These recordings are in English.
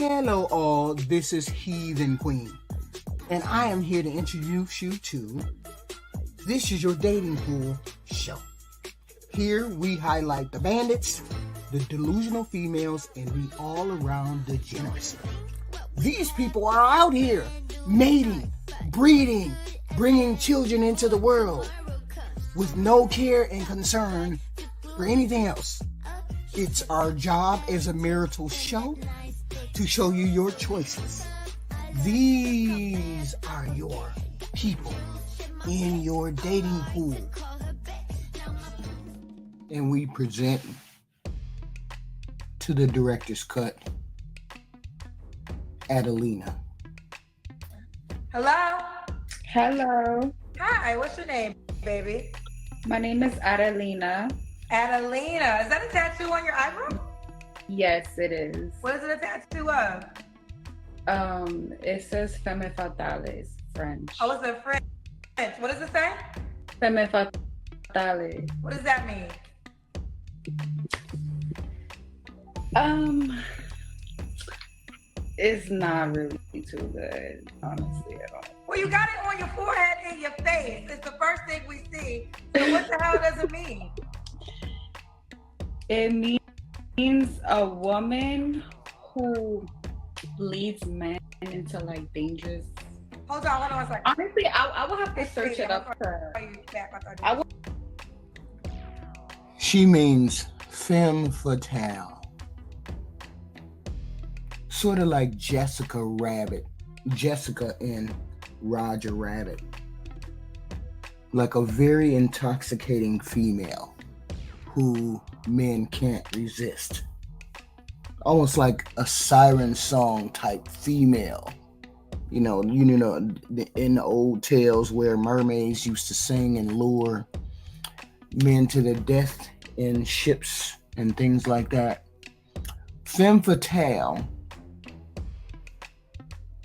Hello all, this is Heathen Queen, and I am here to introduce you to This Is Your Dating Pool show. Here we highlight the bandits, the delusional females, and the all-around degeneracy. These people are out here mating, breeding, bringing children into the world with no care and concern for anything else. It's our job as a marital show to show you your choices. These are your people in your dating pool. And we present to the director's cut, Adelina. Hello? Hello. Hi, what's your name, baby? My name is Adelina. Adelina. Is that a tattoo on your eyebrow? Yes, it is. What is it a tattoo of? It says Femme Fatale, French. Oh, it's a French. What does it say? Femme Fatale. What does that mean? It's not really too good, honestly, at all. Well, you got it on your forehead and your face. It's the first thing we see. So what the hell does it mean? It means a woman who leads men into like dangerous. Hold on one second. Honestly, I will have to search it up. She means femme fatale. Sort of like Jessica in Roger Rabbit. Like a very intoxicating female who men can't resist. Almost like a siren song type female. You know, in the old tales where mermaids used to sing and lure men to their death in ships and things like that. Femme fatale,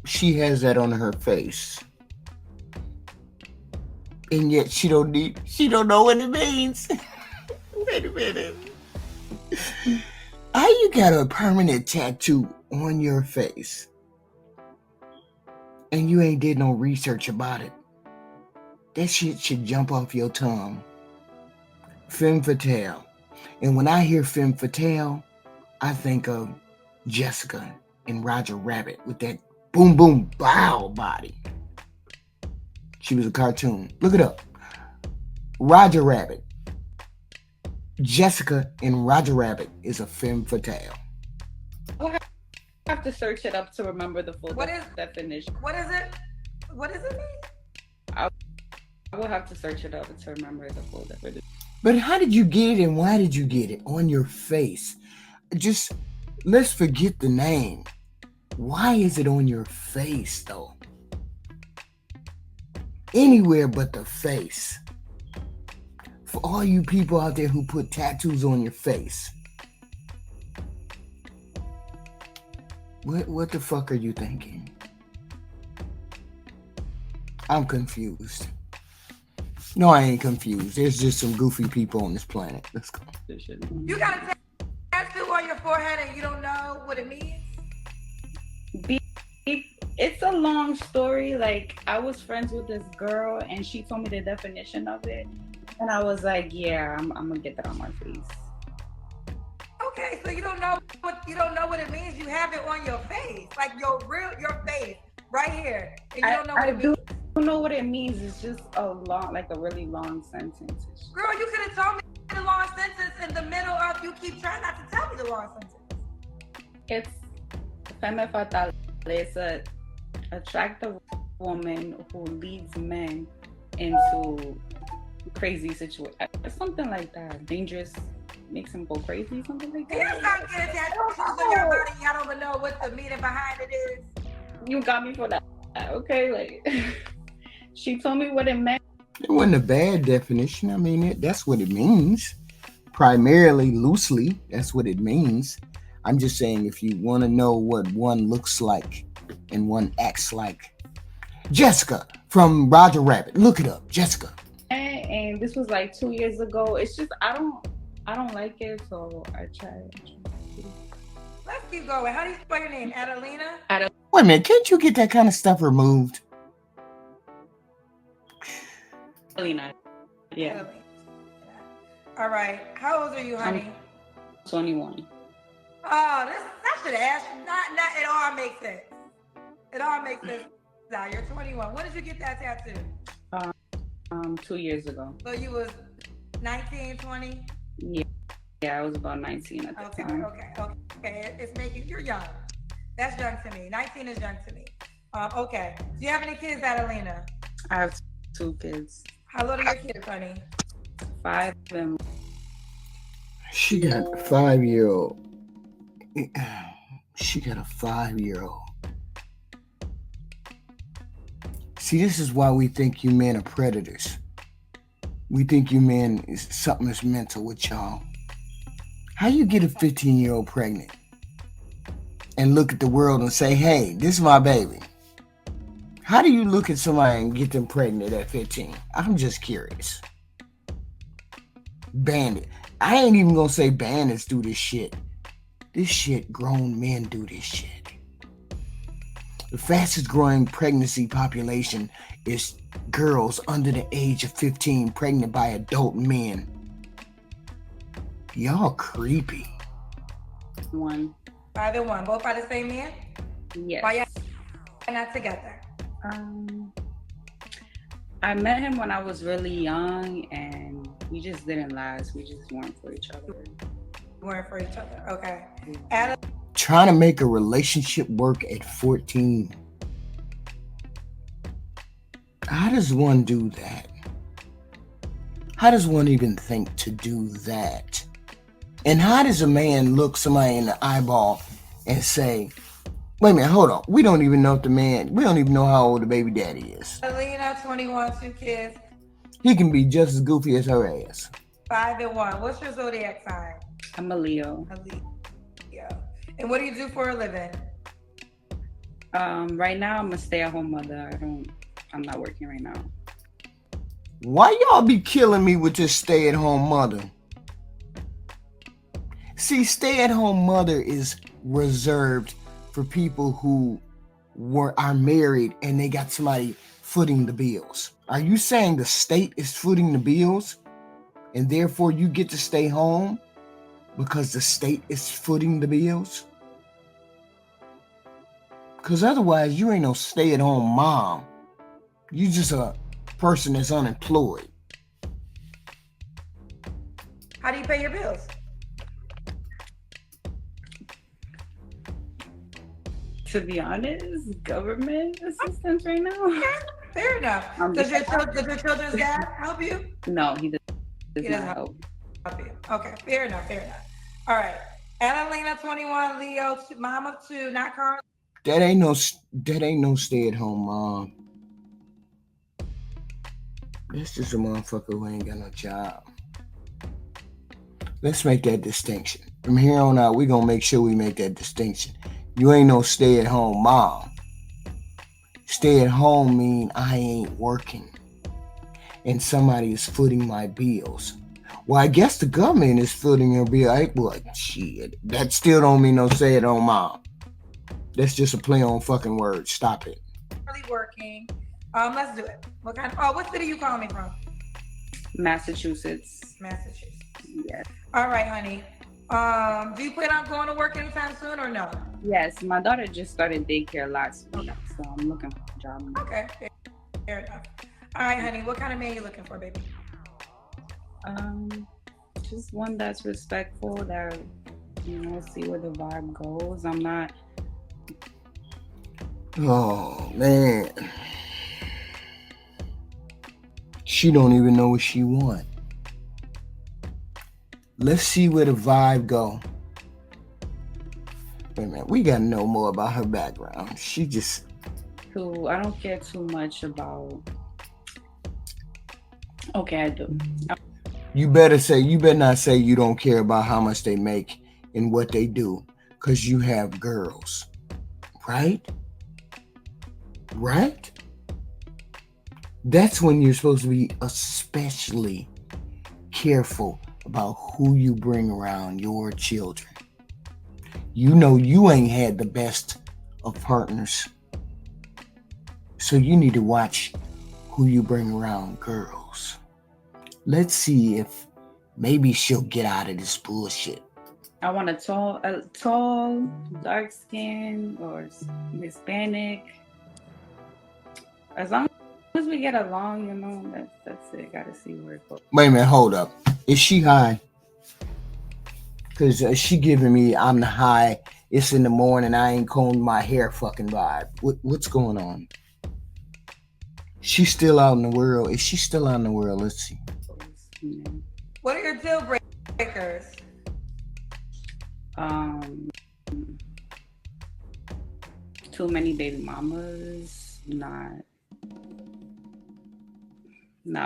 she has that on her face. And yet she don't know what it means. Wait a minute. How you got a permanent tattoo on your face and you ain't did no research about it? That shit should jump off your tongue. Femme fatale. And when I hear femme fatale, I think of Jessica in Roger Rabbit with that boom boom bow body. She was a cartoon. Look it up. Roger Rabbit. Jessica in Roger Rabbit is a femme fatale. I have to search it up to remember the full definition. What is it? What does it mean? I will have to search it up to remember the full definition. But how did you get it and why did you get it on your face? Just let's forget the name. Why is it on your face though? Anywhere but the face. For all you people out there who put tattoos on your face. What the fuck are you thinking? I'm confused. No, I ain't confused. There's just some goofy people on this planet. Let's go. You got a tattoo on your forehead and you don't know what it means? It's a long story. Like, I was friends with this girl and she told me the definition of it. And I was like, yeah, I'm gonna get that on my face. Okay, so you don't know what it means. You have it on your face, like your face right here, and you don't know what it means. I don't know what it means. It's just a really long sentence. Girl, you could have told me the long sentence in the middle of you keep trying not to tell me the long sentence. It's femme fatale. It's a attractive woman who leads men into crazy situation. Something like that. Dangerous, makes him go crazy, something like that. You start getting tattoos on your body, y'all don't even know what the meaning behind it is. You got me for that. Okay, like she told me what it meant. It wasn't a bad definition. I mean, that's what it means. Primarily, loosely, that's what it means. I'm just saying, if you want to know what one looks like and one acts like. Jessica from Roger Rabbit. Look it up, Jessica. And this was like 2 years ago. It's just I don't like it, so I tried. Let's keep going. How do you spell your name? Adelina? Wait a minute, can't you get that kind of stuff removed? Adelina. Yeah. Adelina. All right. How old are you, honey? 21. Oh, I should ask. Not. It all makes sense. It all makes sense. Now you're 21. When did you get that tattoo? 2 years ago. So you was 19, 20? Yeah, I was about 19 at the time. Okay. It's making you're young. That's young to me. 19 is young to me. Okay. Do you have any kids, Adelina? I have 2 kids. How old are your kids, honey? 5 and She got a 5-year-old. She got a 5-year-old. See, this is why we think you men are predators. We think you men is something that's mental with y'all. How you get a 15-year-old pregnant and look at the world and say, hey, this is my baby? How do you look at somebody and get them pregnant at 15? I'm just curious. Bandit. I ain't even gonna say bandits do this shit. This shit, grown men do this shit. The fastest growing pregnancy population is girls under the age of 15 pregnant by adult men. Y'all creepy. 1. 5 and 1. Both by the same man? Yes. Why y'all not together? I met him when I was really young, and we just didn't last. We just weren't for each other. Weren't for each other. Okay. Trying to make a relationship work at 14. How does one do that? How does one even think to do that? And how does a man look somebody in the eyeball and say, wait a minute, hold on. We don't even know if we don't even know how old the baby daddy is. Adelina, 21, 2 kids. He can be just as goofy as her ass. 5 and 1. What's your zodiac sign? I'm a Leo. Yeah. And what do you do for a living? Right now, I'm a stay-at-home mother. I'm not working right now. Why y'all be killing me with this stay-at-home mother? See, stay-at-home mother is reserved for people who are married and they got somebody footing the bills. Are you saying the state is footing the bills and therefore you get to stay home because the state is footing the bills? Because otherwise you ain't no stay-at-home mom. You just a person that's unemployed. How do you pay your bills? To be honest, government assistance right now. Okay, fair enough. Does your children's dad help you? No, he doesn't help you. Okay, fair enough. All right. Adelina, 21, Leo, mom of 2, not Carl. That ain't no stay-at-home mom. That's just a motherfucker who ain't got no job. Let's make that distinction. From here on out, we're gonna make sure we make that distinction. You ain't no stay-at-home mom. Stay-at-home mean I ain't working and somebody is footing my bills. Well, I guess the government is footing your bill. Well, shit. That still don't mean no stay-at-home mom. That's just a play on fucking words. Stop it. Really working. Let's do it. What city you calling me from? Massachusetts. Yes. All right, honey. Do you plan on going to work anytime soon or no? Yes, my daughter just started daycare last week, so I'm looking for a job. Okay, fair enough. All right, honey. What kind of man you looking for, baby? Just one that's respectful, that see where the vibe goes. I'm not. Oh man, she don't even know what she want. Let's see where the vibe go. Wait a minute, we gotta know more about her background. She just. I don't care too much about. Okay, I do. You better not say you don't care about how much they make and what they do, because you have girls, right? Right? That's when you're supposed to be especially careful about who you bring around your children. you know you ain't had the best of partners. So you need to watch who you bring around girls. Let's see if maybe she'll get out of this bullshit. I want a tall, dark skin or Hispanic. As long as we get along, that's it. Gotta see where it goes. Wait a minute, hold up. Is she high? Because she giving me, I'm the high, it's in the morning, I ain't combed my hair fucking vibe. What's going on? She's still out in the world. Is she still out in the world? Let's see. What are your deal breakers? Too many baby mamas, not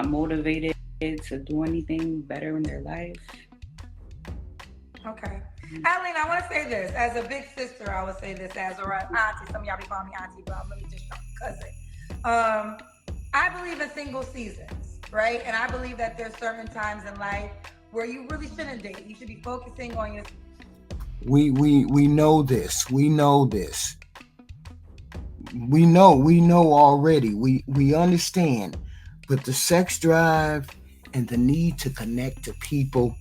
motivated to do anything better in their life. Okay. Adeline, I want to say this. As a big sister, I would say this as a auntie. Some of y'all be calling me auntie, but I'm really just your cousin. I believe in single seasons, right? And I believe that there's certain times in life where you really shouldn't date. You should be focusing on your... We know this. We know this. We know already. We understand. But the sex drive and the need to connect to people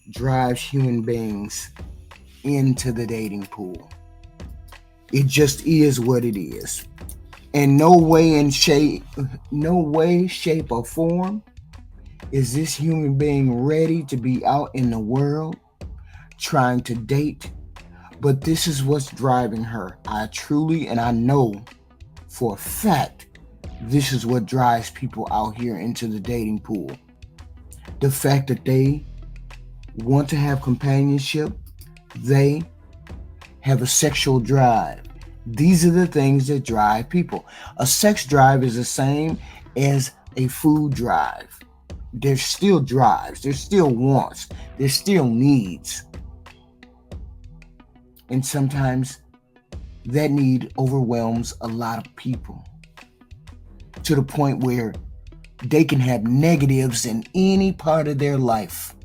drives human beings into the dating pool. It just is what it is. And no way, shape, or form is this human being ready to be out in the world trying to date. But this is what's driving her. I truly, and I know for a fact, this is what drives people out here into the dating pool. The fact that they want to have companionship, they have a sexual drive. These are the things that drive people. A sex drive is the same as a food drive. There's still drives, there's still wants, there's still needs. And sometimes that need overwhelms a lot of people to the point where they can have negatives in any part of their life.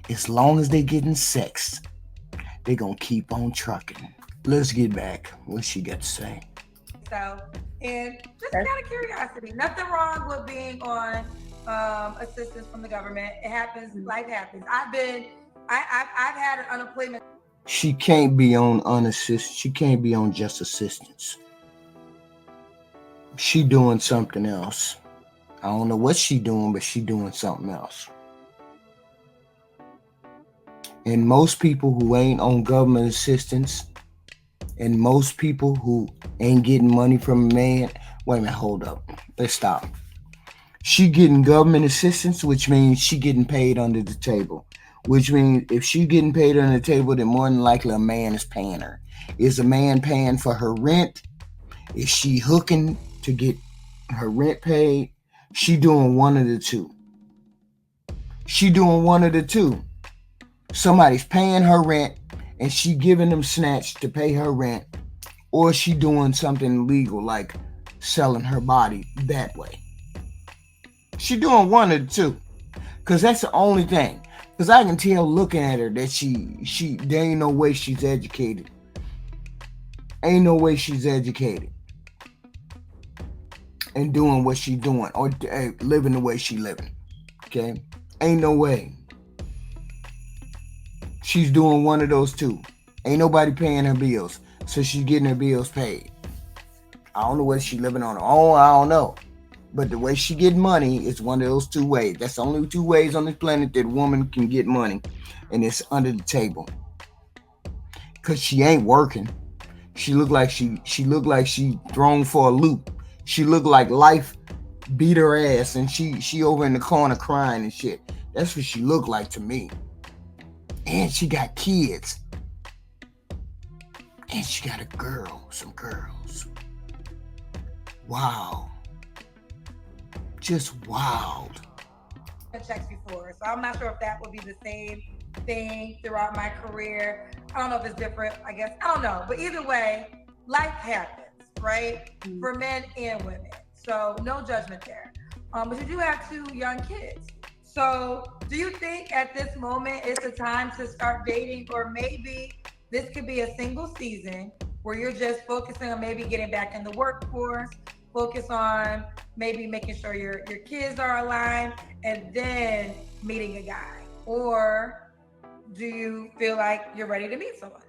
As long as they getting sex, they gonna keep on trucking. Let's get back. What she got to say? So, and just out of curiosity, nothing wrong with being on assistance from the government. It happens. Life happens. I've had an unemployment. She can't be on unassisted. She can't be on just assistance. She doing something else. I don't know what she doing, but she doing something else. And most people who ain't on government assistance, and most people who ain't getting money from a man, wait a minute, hold up. Let's stop. She getting government assistance, which means she getting paid under the table. Which means if she getting paid under the table, then more than likely a man is paying her. Is a man paying for her rent? Is she hooking to get her rent paid? She doing one of the two. She doing one of the two. Somebody's paying her rent and she giving them snatch to pay her rent, or she doing something illegal like selling her body that way. She doing one of the two, because that's the only thing. Because I can tell looking at her that there ain't no way she's educated. Ain't no way she's educated and doing what she doing, or living the way she living. Okay? Ain't no way. She's doing one of those two. Ain't nobody paying her bills, so she's getting her bills paid. I don't know whether she living on her own, I don't know. But the way she get money is one of those two ways. That's the only two ways on this planet that a woman can get money, and it's under the table. Cause she ain't working. She look like she thrown for a loop. She look like life beat her ass, and she over in the corner crying and shit. That's what she look like to me. And she got kids. And she got some girls. Wow. Just wild. Checks before, so I'm not sure if that would be the same thing throughout my career. I don't know if it's different. I guess I don't know, but either way, life happens, right? Mm-hmm. For men and women, so no judgment there. But you do have 2 young kids. So do you think at this moment it's the time to start dating, or maybe this could be a single season where you're just focusing on maybe getting back in the workforce, focus on maybe making sure your kids are aligned, and then meeting a guy? Or do you feel like you're ready to meet someone?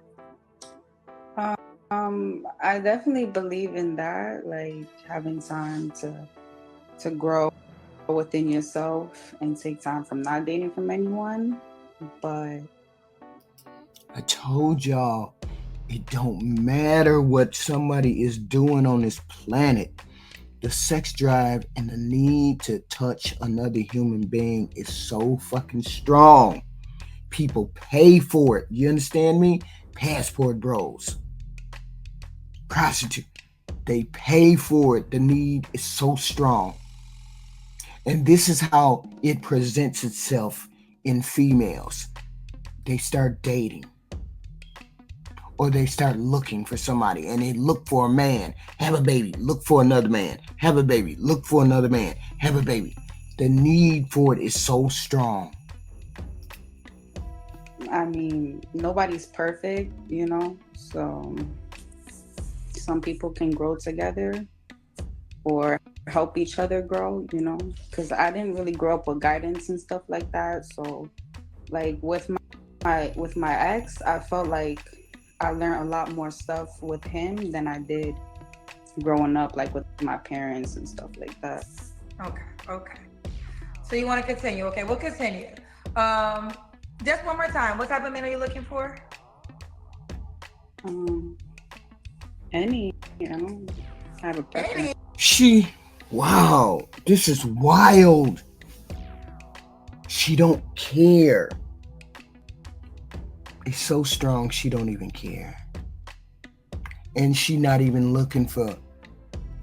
I definitely believe in that, like having time to grow within yourself and take time from not dating from anyone. But I told y'all, it don't matter what somebody is doing on this planet. The sex drive and the need to touch another human being is so fucking strong. People pay for it. You understand me? Passport bros, prostitute, they pay for it. The need is so strong. And this is how it presents itself in females. They start dating, or they start looking for somebody, and they look for a man, have a baby, look for another man, have a baby, look for another man, have a baby. The need for it is so strong. I mean, nobody's perfect, you know, so some people can grow together or help each other grow, you know, because I didn't really grow up with guidance and stuff like that. So like with my ex, I felt like I learned a lot more stuff with him than I did growing up, like with my parents and stuff like that. Okay. So you want to continue? Okay, we'll continue. Just one more time. What type of men are you looking for? Any, you know, I have a preference. Wow, this is wild. She don't care. It's so strong, she don't even care. And she not even looking for,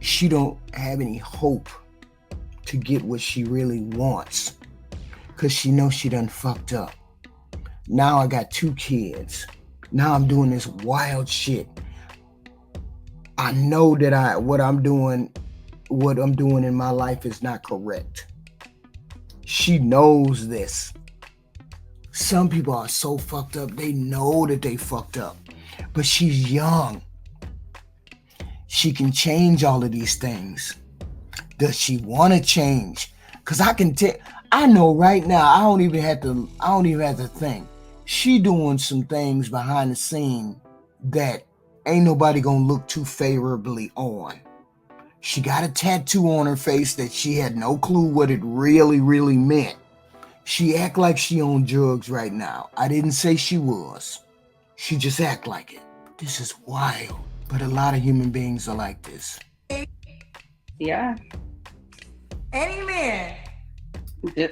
she don't have any hope to get what she really wants, because she knows she done fucked up. Now I got 2 kids. Now I'm doing this wild shit. I know that what I'm doing in my life is not correct. She knows this. Some people are so fucked up, they know that they fucked up. But she's young. She can change all of these things. Does she want to change? Because I know right now, I don't even have to think. She doing some things behind the scene that ain't nobody gonna look too favorably on. She got a tattoo on her face that she had no clue what it really, really meant. She act like she on drugs right now. I didn't say she was. She just act like it. This is wild. But a lot of human beings are like this. Yeah. Any man.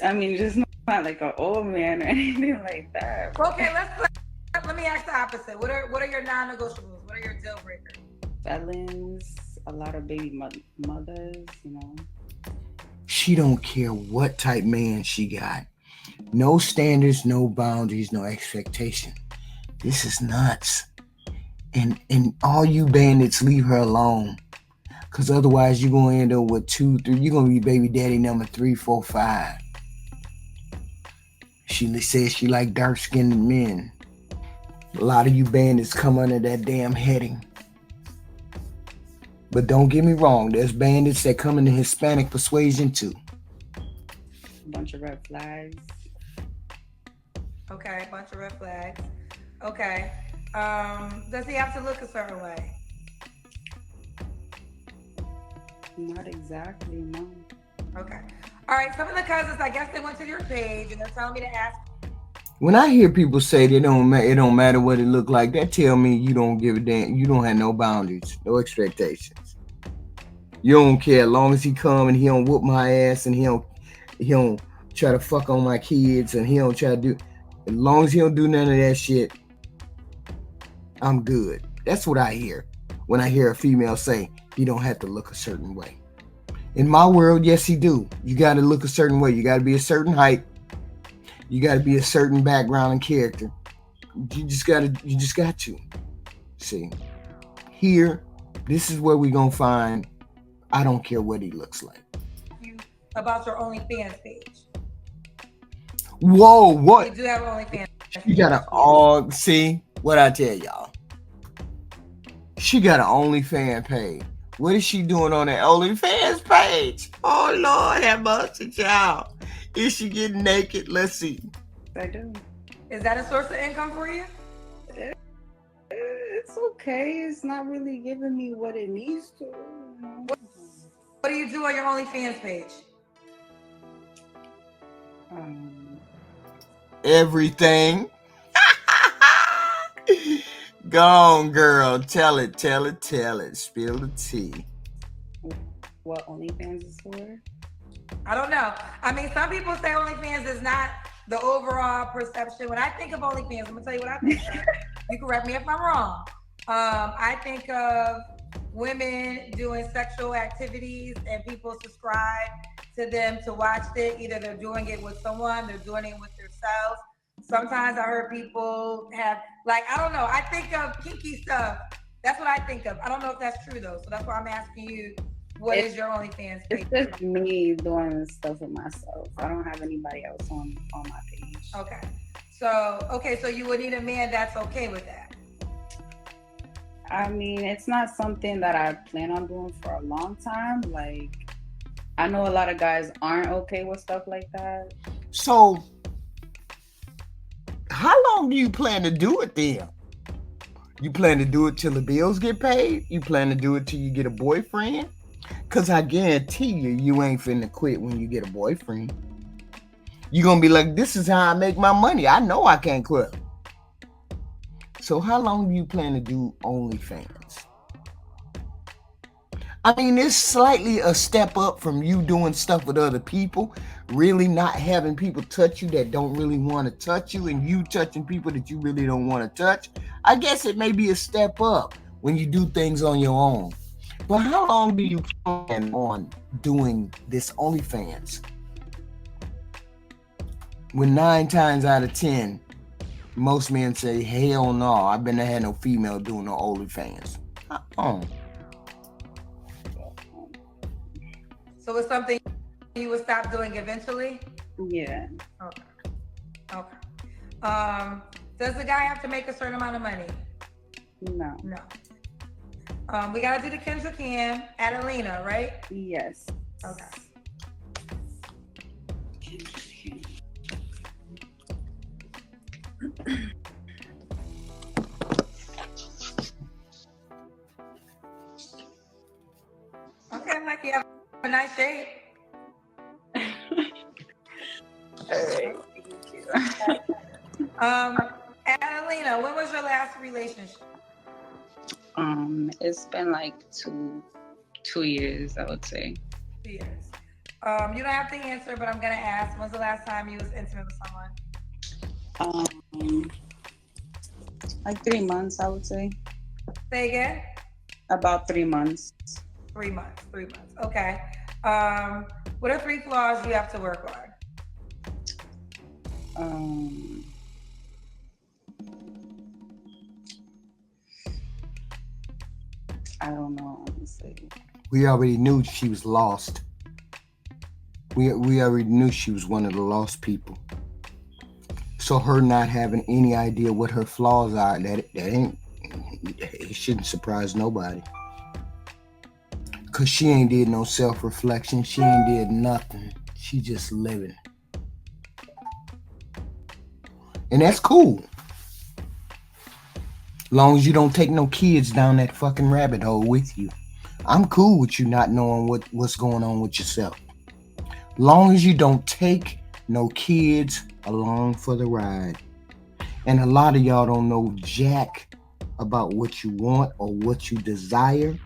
I mean, just not like an old man or anything like that. Okay, let me ask the opposite. What are your non-negotiables? What are your deal breakers? Felons, a lot of baby mothers, you know. She don't care what type man she got. No standards, no boundaries, no expectation. This is nuts. And all you bandits, leave her alone. Because otherwise you're going to end up with 2, 3. You're going to be baby daddy number 3, 4, 5. She says she like dark-skinned men. A lot of you bandits come under that damn heading. But don't get me wrong, there's bandits that come in the Hispanic persuasion too. A bunch of red flags. Okay, a bunch of red flags. Okay. Does he have to look a certain way? Not exactly, no. Okay. All right, some of the cousins, I guess they went to your page and they're telling me to ask. When I hear people say it don't matter what it look like, that tell me you don't give a damn. You don't have no boundaries, no expectations. You don't care as long as he come and he don't whoop my ass and he don't try to fuck on my kids and he don't try to do. As long as he don't do none of that shit, I'm good. That's what I hear when I hear a female say he don't have to look a certain way. In my world, yes, he do. You got to look a certain way. You got to be a certain height. You got to be a certain background and character. You just got to. See, here, this is where we going to find, I don't care what he looks like. About your OnlyFans page. Whoa, what? You do have OnlyFans. You got to, see, What I tell y'all? She got an OnlyFans page. What is she doing on that OnlyFans page? Oh, Lord, have mercy, child. Is she getting naked? Let's see. I do. Is that a source of income for you? It's okay. It's not really giving me what it needs to. What do you do on your OnlyFans page? Everything. Go on, girl. Tell it. Spill the tea. What OnlyFans is for? I don't know. I mean, some people say OnlyFans is not the overall perception. When I think of OnlyFans, I'm gonna tell you what I think of. You correct me if I'm wrong. I think of women doing sexual activities and people subscribe to them to watch it. Either they're doing it with someone, they're doing it with themselves. Sometimes I heard people have, like, I don't know. I think of kinky stuff. That's what I think of. I don't know if that's true though. So that's why I'm asking you, what is your OnlyFans page? It's just me doing stuff with myself. I don't have anybody else on my page. Okay. So you would need a man that's okay with that. I mean, it's not something that I plan on doing for a long time. Like, I know a lot of guys aren't okay with stuff like that. So, how long do you plan to do it then? You plan to do it till the bills get paid? You plan to do it till you get a boyfriend? Because I guarantee you ain't finna quit when you get a boyfriend. You're going to be like, this is how I make my money. I know I can't quit. So how long do you plan to do OnlyFans? I mean, it's slightly a step up from you doing stuff with other people, really not having people touch you that don't really want to touch you, and you touching people that you really don't want to touch. I guess it may be a step up when you do things on your own. But how long do you plan on doing this OnlyFans? When 9 times out of 10, most men say, hell no, I've been had no female doing no OnlyFans. So it's something you would stop doing eventually? Yeah. Okay. Does the guy have to make a certain amount of money? No. We gotta do the Kendra Cam at Alina, right? Yes. Okay. Okay, like you have a nice shape. All right. Thank you. Adelina, when was your last relationship? It's been like two years, I would say. 2 years. You don't have to answer, but I'm gonna ask. When's the last time you was intimate with someone? Like 3 months, I would say. Say again. About 3 months. 3 months. Okay. What are 3 flaws you have to work on? I don't know, honestly. We already knew she was lost. We already knew she was one of the lost people. So her not having any idea what her flaws are, it shouldn't surprise nobody. Cause she ain't did no self-reflection. She ain't did nothing. She just living. And that's cool. Long as you don't take no kids down that fucking rabbit hole with you. I'm cool with you not knowing what's going on with yourself. Long as you don't take no kids along for the ride. And a lot of y'all don't know jack about what you want or what you desire.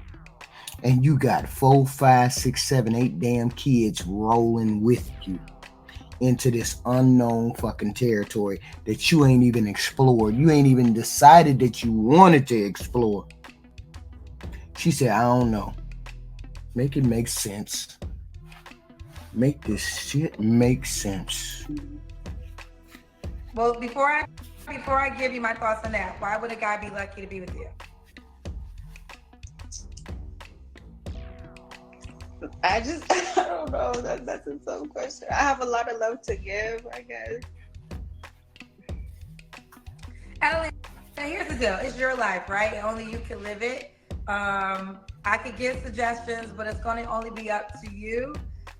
And you got 4, 5, 6, 7, 8 damn kids rolling with you into this unknown fucking territory that you ain't even explored. You ain't even decided that you wanted to explore. She said, I don't know. Make it make sense. Make this shit make sense. Well, before I give you my thoughts on that, why would a guy be lucky to be with you? I don't know. That's a tough question. I have a lot of love to give, I guess. Adeline, here's the the deal. It's your life, right? And only you can live it. I could give suggestions, but it's going to only be up to you.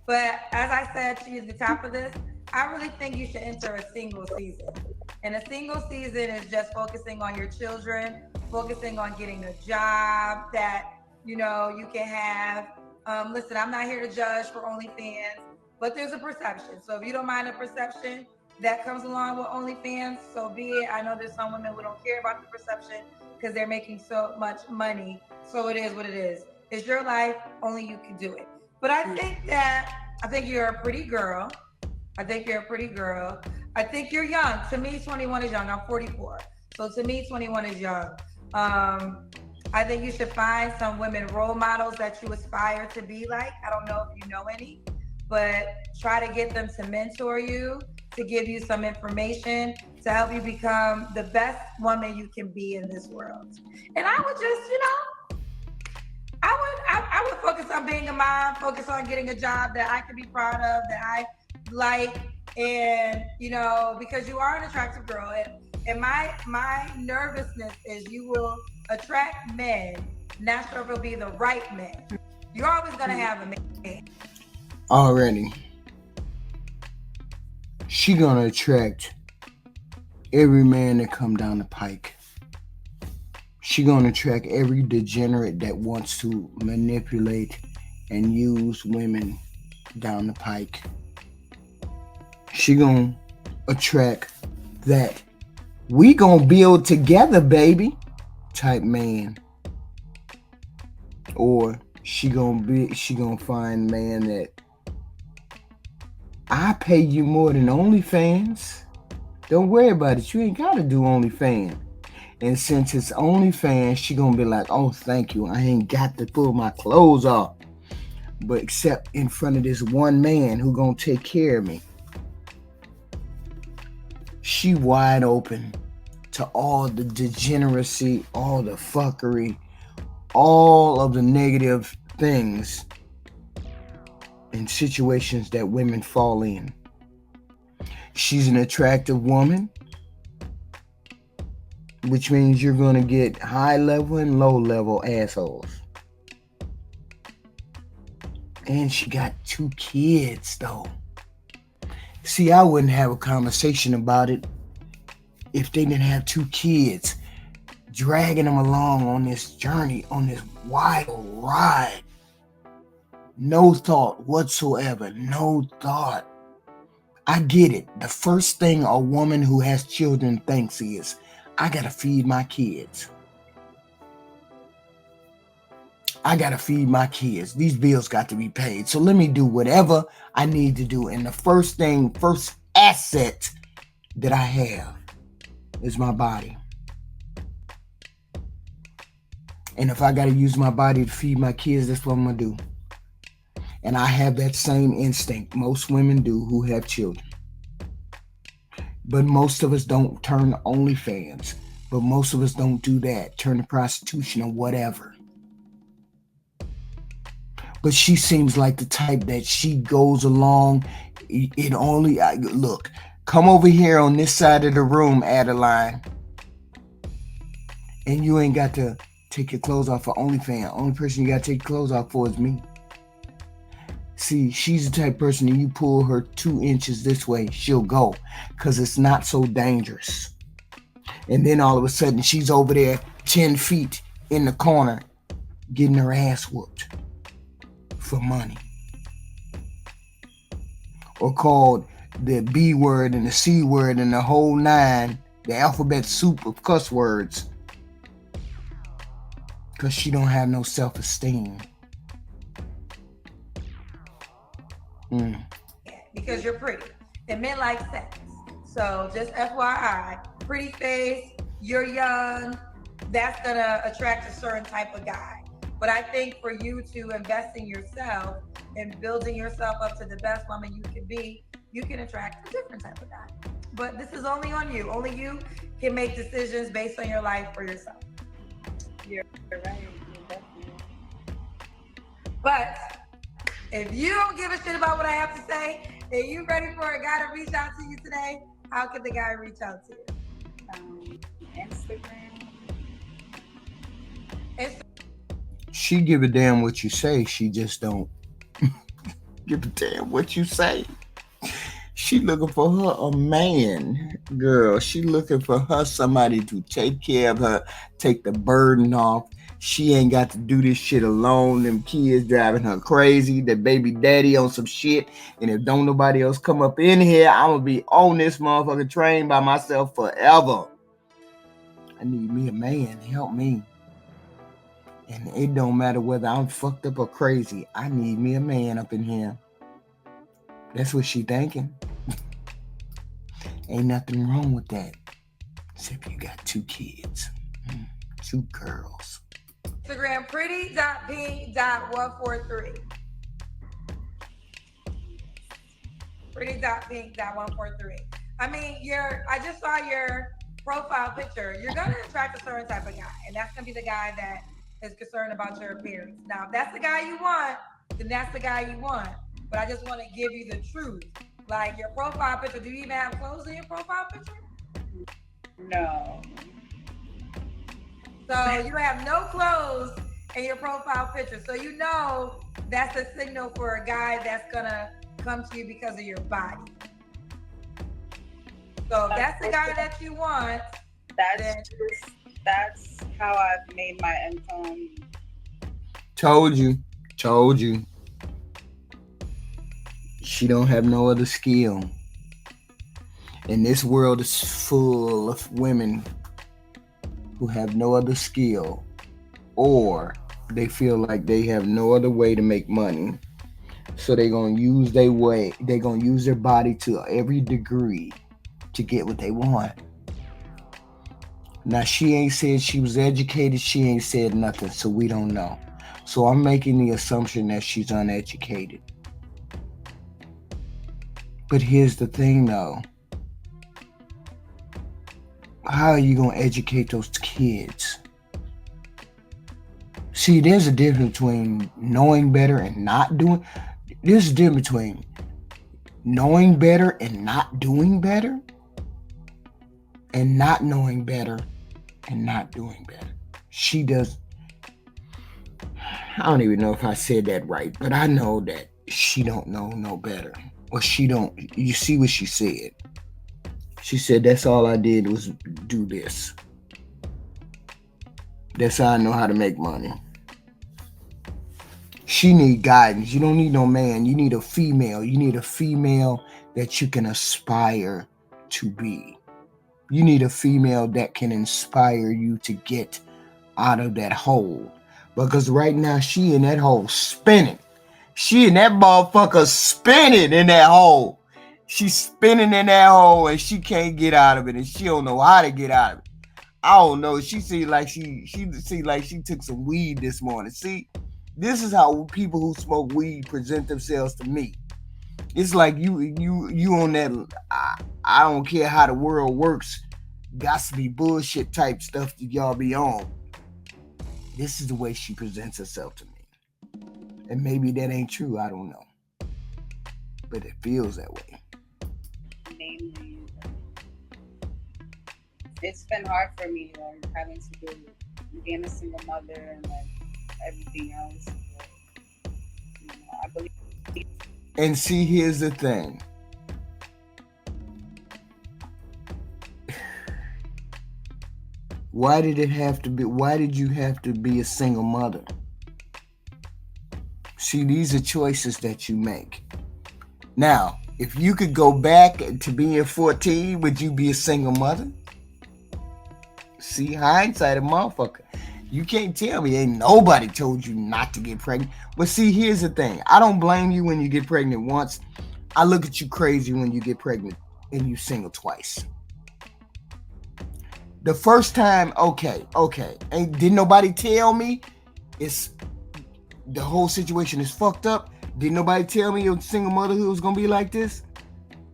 But as I said to you at the top of this, I really think you should enter a single season. And a single season is just focusing on your children, focusing on getting a job that, you know, you can have. Listen, I'm not here to judge for OnlyFans, but there's a perception. So if you don't mind the perception that comes along with OnlyFans, so be it. I know there's some women who don't care about the perception because they're making so much money. So it is what it is. It's your life. Only you can do it. But I think you're a pretty girl. I think you're young. To me, 21 is young. I'm 44. So to me, 21 is young. I think you should find some women role models that you aspire to be like. I don't know if you know any, but try to get them to mentor you, to give you some information, to help you become the best woman you can be in this world. And I would just, you know, I would focus on being a mom, focus on getting a job that I can be proud of, that I like, and, you know, because you are an attractive girl. And my nervousness is you will attract men, not sure if it'll be the right man. You're always going to have a man. Already. She gonna attract every man that come down the pike. She gonna attract every degenerate that wants to manipulate and use women down the pike. She gonna attract that we gonna build together, baby, type man. Or she gonna find man that I pay you more than OnlyFans. Don't worry about it. You ain't gotta do OnlyFans. And since it's OnlyFans, she gonna be like, oh, thank you. I ain't got to pull my clothes off. But except in front of this one man who gonna take care of me. She wide open to all the degeneracy, all the fuckery, all of the negative things and situations that women fall in. She's an attractive woman, which means you're going to get high level and low level assholes. And she got 2 kids though. See, I wouldn't have a conversation about it if they didn't have 2 kids, dragging them along on this journey, on this wild ride. No thought whatsoever. No thought. I get it. The first thing a woman who has children thinks is, I gotta feed my kids. I gotta feed my kids. These bills got to be paid. So let me do whatever I need to do. And the first asset that I have is my body. And if I gotta use my body to feed my kids, that's what I'm gonna do. And I have that same instinct most women do who have children. But most of us don't turn to OnlyFans. But most of us don't do that. Turn to prostitution or whatever. But she seems like the type that she goes along. Look, come over here on this side of the room, Adeline. And you ain't got to take your clothes off for OnlyFans. Only person you got to take your clothes off for is me. See, she's the type of person that you pull her 2 inches this way, she'll go. Because it's not so dangerous. And then all of a sudden, she's over there 10 feet in the corner getting her ass whooped for money. Or called the B word and the C word and the whole 9, the alphabet soup of cuss words. Because she don't have no self-esteem. Because you're pretty. And men like sex. So just FYI, pretty face, you're young, that's gonna attract a certain type of guy. But I think for you to invest in yourself and building yourself up to the best woman you can be, you can attract a different type of guy. But this is only on you. Only you can make decisions based on your life for yourself. You're right. But if you don't give a shit about what I have to say, and you ready for a guy to reach out to you today, how could the guy reach out to you? Instagram, She give a damn what you say. She just don't give a damn what you say. She looking for her a man, girl. She looking for her somebody to take care of her, take the burden off. She ain't got to do this shit alone. Them kids driving her crazy. The baby daddy on some shit. And if don't nobody else come up in here, I'm gonna be on this motherfucking train by myself forever. I need me a man to help me. And it don't matter whether I'm fucked up or crazy. I need me a man up in here. That's what she thinking. Ain't nothing wrong with that. Except you got 2 kids. 2 girls. Instagram pretty.pink.143. Pretty.pink.143. I mean, I just saw your profile picture. You're gonna attract a certain type of guy, and that's gonna be the guy that is concerned about your appearance. Now, if that's the guy you want, then that's the guy you want. But I just want to give you the truth. Like your profile picture, do you even have clothes in your profile picture? No. So you have no clothes in your profile picture. So you know that's a signal for a guy that's gonna come to you because of your body. So if that's the guy that you want, that's how I've made my income. Told you. She don't have no other skill. And this world is full of women who have no other skill, or they feel like they have no other way to make money. So they're gonna use their body to every degree to get what they want. Now, she ain't said she was educated. She ain't said nothing, so we don't know. So I'm making the assumption that she's uneducated. But here's the thing, though. How are you going to educate those kids? See, there's a difference between knowing better and not doing. There's a difference between knowing better and not doing better, and not knowing better and not doing better. She does. I don't even know if I said that right, but I know that she don't know no better. Or she don't. You see what she said? She said, that's all I did was do this. That's how I know how to make money. She need guidance. You don't need no man. You need a female. You need a female that you can aspire to be. You need a female that can inspire you to get out of that hole. Because right now, she in that hole spinning. She and that motherfucker spinning in that hole. She's spinning in that hole and she can't get out of it, and she don't know how to get out of it. I don't know. She see like she took some weed this morning. See, this is how people who smoke weed present themselves to me. It's like you on that. I don't care how the world works. Got to be bullshit type stuff that y'all be on. This is the way she presents herself to me. And maybe that ain't true. I don't know. But it feels that way. Namely, it's been hard for me, like, having to do being a single mother and like everything else. But, I believe. And see, here's the thing. Why did you have to be a single mother? See, these are choices that you make. Now, if you could go back to being 14, would you be a single mother? See, hindsight, a motherfucker. You can't tell me ain't nobody told you not to get pregnant. But see, here's the thing. I don't blame you when you get pregnant once. I look at you crazy when you get pregnant and you single twice. The first time, okay. Didn't nobody tell me the whole situation is fucked up? Didn't nobody tell me your single motherhood was gonna be like this?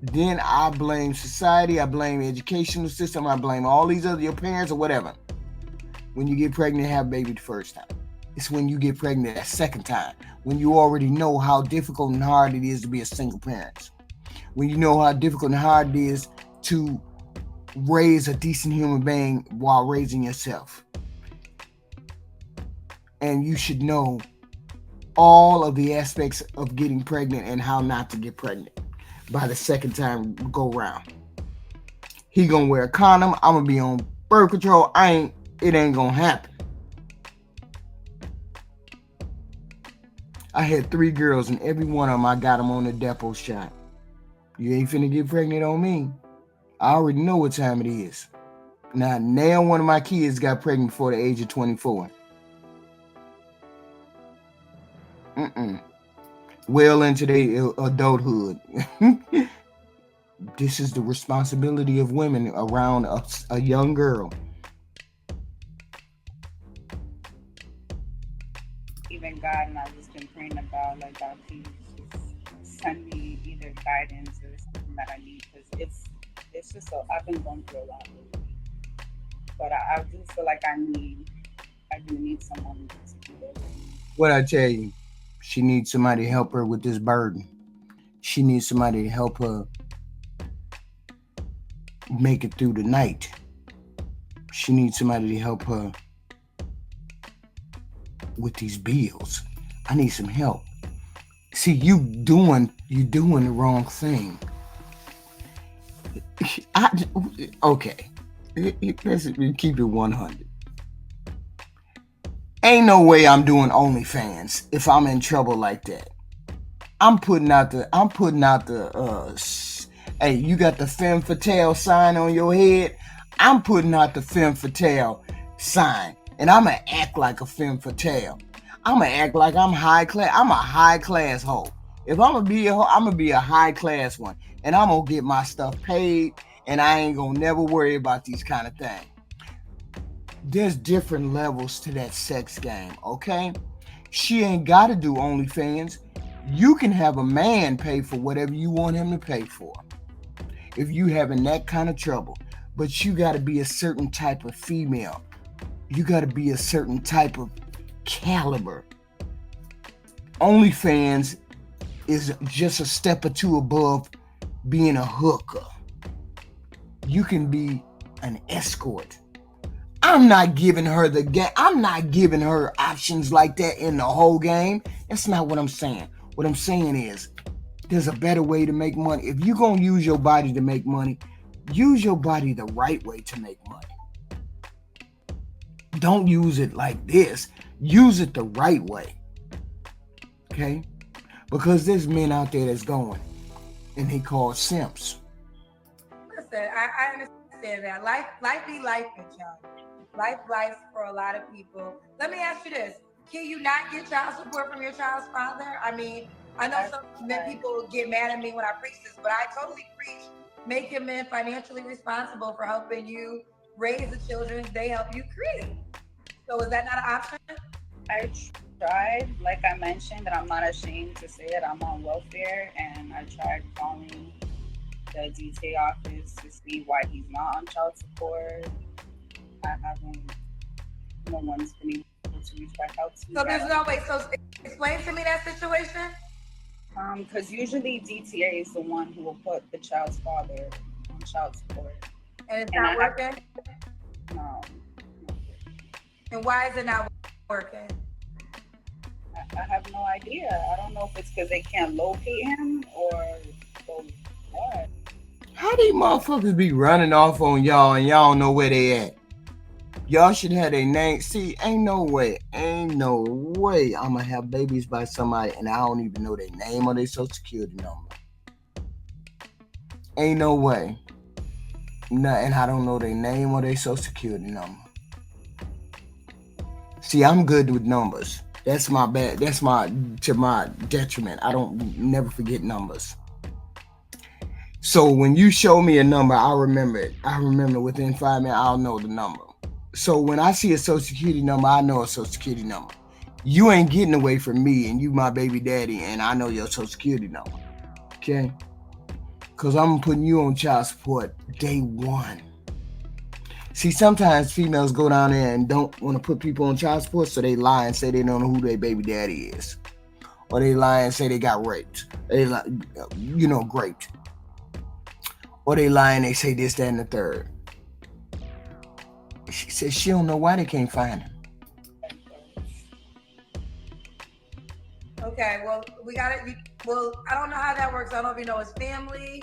Then I blame society, I blame the educational system, I blame all these other, your parents or whatever. When you get pregnant and have a baby the first time. It's when you get pregnant that second time, when you already know how difficult and hard it is to be a single parent. When you know how difficult and hard it is to raise a decent human being while raising yourself. and you should know all of the aspects of getting pregnant and how not to get pregnant by the second time go round. He gonna wear a condom. I'm gonna be on birth control. It ain't gonna happen. I had 3 girls, and every one of them I got them on the depot shot. You ain't finna get pregnant on me. I already know what time it is. Now one of my kids got pregnant before the age of 24. Well into their adulthood. This is the responsibility of women around a young girl. Even God, and I've just been praying about, like, God, please just send me either guidance or something that I need, because it's just so, I've been going through a lot lately. But I do feel like I do need someone to do it. What I tell you, she needs somebody to help her with this burden. She needs somebody to help her make it through the night. She needs somebody to help her with these bills. I need some help. See, you doing the wrong thing. Okay. Let's keep it 100. Ain't no way I'm doing OnlyFans if I'm in trouble like that. I'm putting out the hey, you got the femme fatale sign on your head. I'm putting out the femme fatale sign, and I'm gonna act like a femme fatale. I'm gonna act like I'm high class. I'm a high class hoe. If I'm gonna be a hoe, I'm gonna be a high class one, and I'm gonna get my stuff paid, and I ain't gonna never worry about these kind of things. There's different levels to that sex game, okay? She ain't gotta do OnlyFans. You can have a man pay for whatever you want him to pay for if you having that kind of trouble. But you gotta be a certain type of female. You gotta be a certain type of caliber. OnlyFans is just a step or two above being a hooker. You can be an escort. I'm not giving her the game. I'm not giving her options like that in the whole game. That's not what I'm saying. What I'm saying is there's a better way to make money. If you're going to use your body to make money, use your body the right way to make money. Don't use it like this. Use it the right way. Okay? Because there's men out there that's going, and they call simps. Listen, I understand that. Life be life, y'all. Life for a lot of people. Let me ask you this. Can you not get child support from your child's father? I mean, I know some people get mad at me when I preach this, but I totally preach making men financially responsible for helping you raise the children they help you create. So is that not an option? I tried, like I mentioned, and I'm not ashamed to say it, I'm on welfare, and I tried calling the DTA office to see why he's not on child support. No one's been able to reach back out to me. So there's no way. So explain to me that situation. Because usually DTA is the one who will put the child's father on child support. And it's not working? No. And why is it not working? I have no idea. I don't know if it's because they can't locate him or what. How these motherfuckers be running off on y'all and y'all don't know where they at? Y'all should have their name. See, ain't no way I'm gonna have babies by somebody and I don't even know their name or their social security number. Ain't no way. And I don't know their name or their social security number. See, I'm good with numbers. That's my bad. That's to my detriment. I don't never forget numbers. So when you show me a number, I remember it. I remember within 5 minutes, I'll know the number. So when I see a social security number, I know a social security number. You ain't getting away from me, and you my baby daddy, and I know your social security number. Okay? Because I'm putting you on child support day one. See, sometimes females go down there and don't want to put people on child support, so they lie and say they don't know who their baby daddy is. Or they lie and say they got raped. They lie, raped. Or they lie and they say this, that, and the third. She says she don't know why they can't find him. Okay, well, we got it. Well, I don't know how that works. I don't know if you know his family.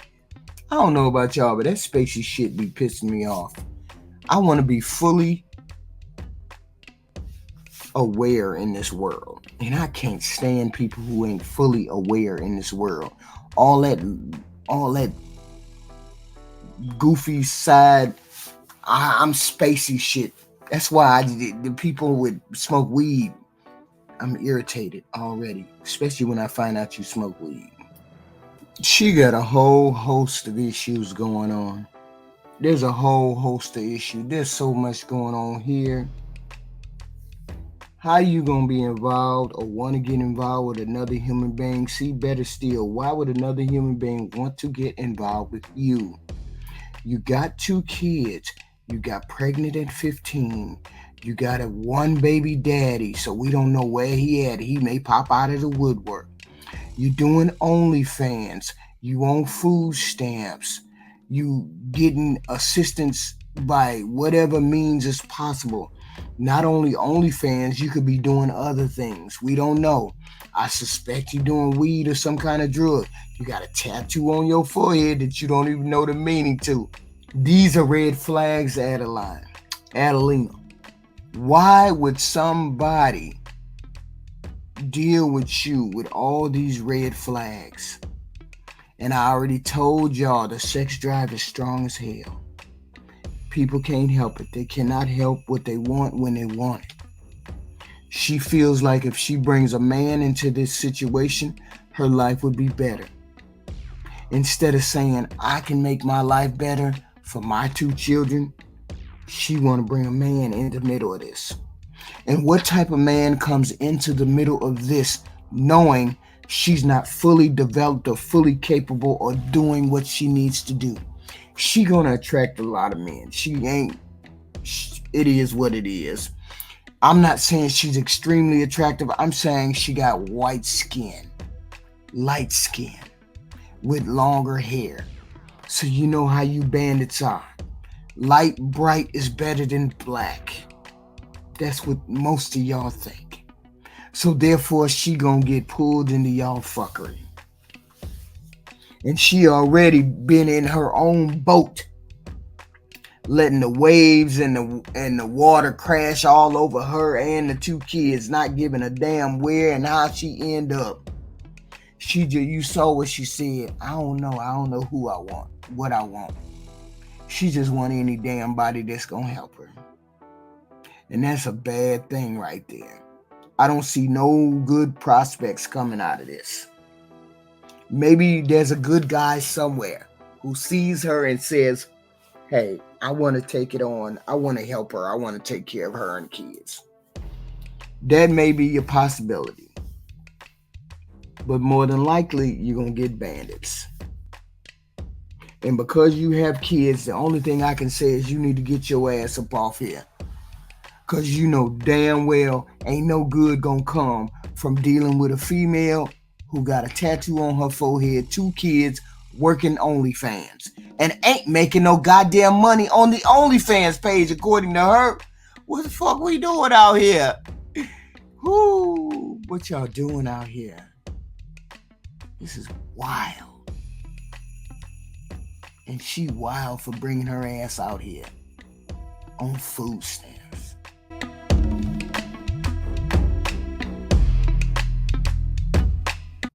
I don't know about y'all, but that spacey shit be pissing me off. I want to be fully aware in this world, and I can't stand people who ain't fully aware in this world. All that goofy side, I'm spacey shit. That's why the people would smoke weed. I'm irritated already, especially when I find out you smoke weed. She got a whole host of issues going on. There's a whole host of issues. There's so much going on here. How you gonna be involved or want to get involved with another human being? See, better still, why would another human being want to get involved with you? You got 2 kids. You got pregnant at 15. You got a one baby daddy, so we don't know where he at. He may pop out of the woodwork. You doing OnlyFans. You on food stamps. You getting assistance by whatever means is possible. Not only OnlyFans, you could be doing other things. We don't know. I suspect you doing weed or some kind of drug. You got a tattoo on your forehead that you don't even know the meaning to. These are red flags, Adelina. Why would somebody deal with you with all these red flags? And I already told y'all the sex drive is strong as hell. People can't help it. They cannot help what they want when they want it. She feels like if she brings a man into this situation, her life would be better. Instead of saying, I can make my life better for my 2 children, she want to bring a man in the middle of this. And what type of man comes into the middle of this knowing she's not fully developed or fully capable of doing what she needs to do? She gonna attract a lot of men. It is what it is. I'm not saying she's extremely attractive. I'm saying she got white skin, light skin, with longer hair. So you know how you bandits are. Light, bright is better than black. That's what most of y'all think. So therefore, she gonna get pulled into y'all fuckery. And she already been in her own boat, letting the waves and the water crash all over her and the 2 kids, not giving a damn where and how she end up. You saw what she said. I don't know who I want, what I want. She just want any damn body that's gonna help her. And that's a bad thing right there. I don't see no good prospects coming out of this. Maybe there's a good guy somewhere who sees her and says, hey, I want to take it on. I want to help her. I want to take care of her and kids. That may be a possibility. But more than likely, you're going to get bandits. And because you have kids, the only thing I can say is you need to get your ass up off here. Because you know damn well ain't no good going to come from dealing with a female who got a tattoo on her forehead, 2 kids, working OnlyFans, and ain't making no goddamn money on the OnlyFans page, according to her. What the fuck we doing out here? Whoo, what y'all doing out here? This is wild. And she wild for bringing her ass out here on food stamps.